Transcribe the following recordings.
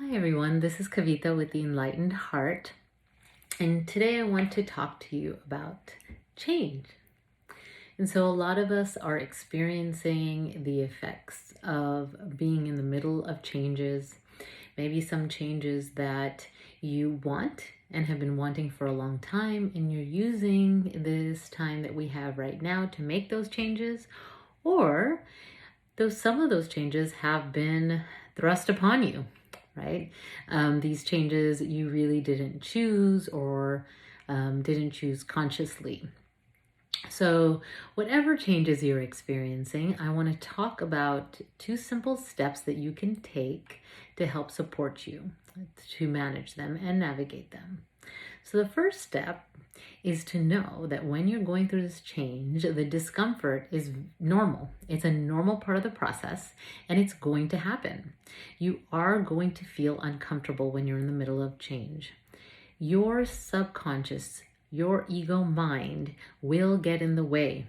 Hi everyone, this is Kavita with the Enlightened Heart, and today I want to talk to you about change. And so a lot of us are experiencing the effects of being in the middle of changes, maybe some changes that you want and have been wanting for a long time, and you're using this time that we have right now to make those changes, or though some of those changes have been thrust upon you, right? These changes you really didn't choose or didn't choose consciously. So, whatever changes you're experiencing, I want to talk about two simple steps that you can take to help support you to manage them and navigate them. So, the first step is to know that when you're going through this change, the discomfort is normal. It's a normal part of the process and it's going to happen. You are going to feel uncomfortable when you're in the middle of change. Your subconscious, your ego mind will get in the way.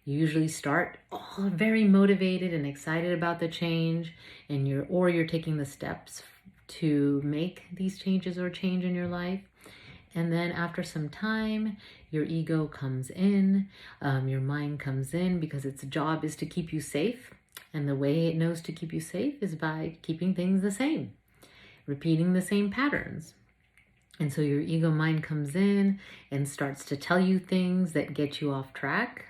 You usually start all very motivated and excited about the change, and you're taking the steps to make these changes or change in your life. And then after some time, your ego comes in, your mind comes in, because its job is to keep you safe. And the way it knows to keep you safe is by keeping things the same, repeating the same patterns. And so your ego mind comes in and starts to tell you things that get you off track,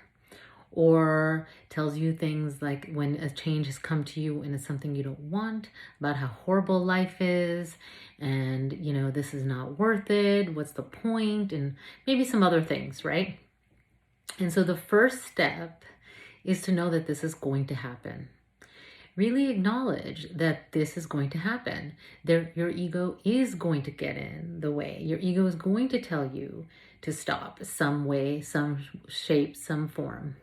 or tells you things like when a change has come to you and it's something you don't want, about how horrible life is, and this is not worth it, what's the point, and maybe some other things, right? And so the first step is to know that this is going to happen. Really acknowledge that this is going to happen. Your ego is going to get in the way. Your ego is going to tell you to stop some way, some shape, some form.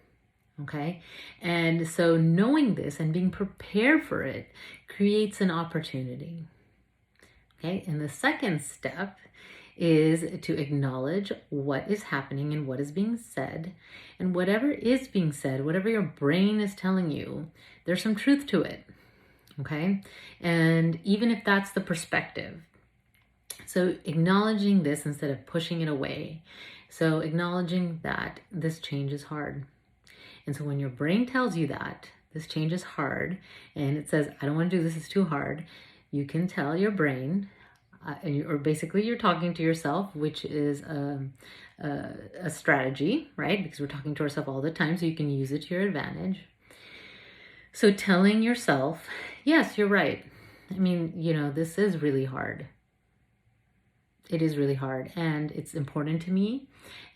Okay. And so knowing this and being prepared for it creates an opportunity. Okay. And the second step is to acknowledge what is happening and what is being said. And whatever is being said, whatever your brain is telling you, there's some truth to it. Okay. And even if that's the perspective. So acknowledging this instead of pushing it away. So acknowledging that this change is hard. And so when your brain tells you that this change is hard and it says, I don't want to do this, it's too hard, you can tell your brain, or basically you're talking to yourself, which is a strategy, right? Because we're talking to ourselves all the time, so you can use it to your advantage. So telling yourself, yes, you're right. I mean, this is really hard. It is really hard and it's important to me.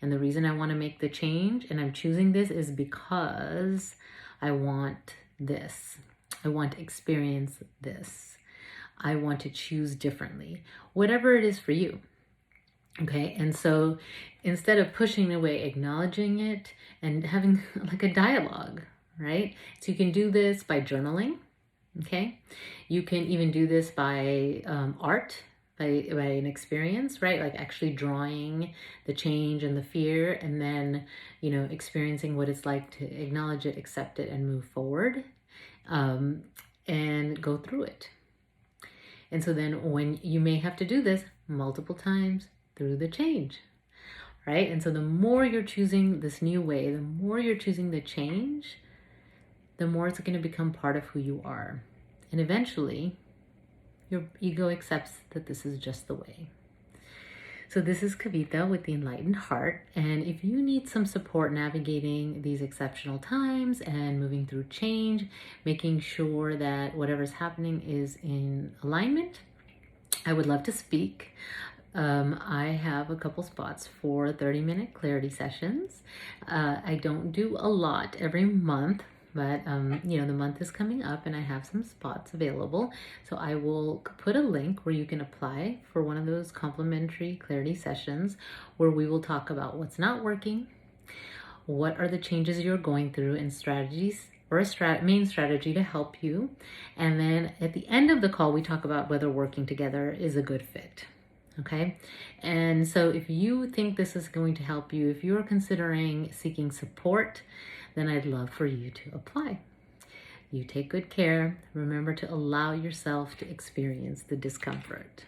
And the reason I want to make the change and I'm choosing this is because I want this. I want to experience this. I want to choose differently, whatever it is for you. Okay. And so instead of pushing away, acknowledging it and having like a dialogue, right? So you can do this by journaling. Okay. You can even do this by art, by an experience, right? Like actually drawing the change and the fear, and then, experiencing what it's like to acknowledge it, accept it, and move forward, and go through it. And so then when you may have to do this multiple times through the change, right? And so the more you're choosing this new way, the more you're choosing the change, the more it's going to become part of who you are. And eventually, your ego accepts that this is just the way. So this is Kavita with the Enlightened Heart. And if you need some support navigating these exceptional times and moving through change, making sure that whatever's happening is in alignment, I would love to speak. I have a couple spots for 30-minute clarity sessions. I don't do a lot every month, but the month is coming up and I have some spots available. So I will put a link where you can apply for one of those complimentary clarity sessions where we will talk about what's not working, what are the changes you're going through, and strategies or a main strategy to help you. And then at the end of the call, we talk about whether working together is a good fit. Okay. And so if you think this is going to help you, if you're considering seeking support, then I'd love for you to apply. You take good care. Remember to allow yourself to experience the discomfort.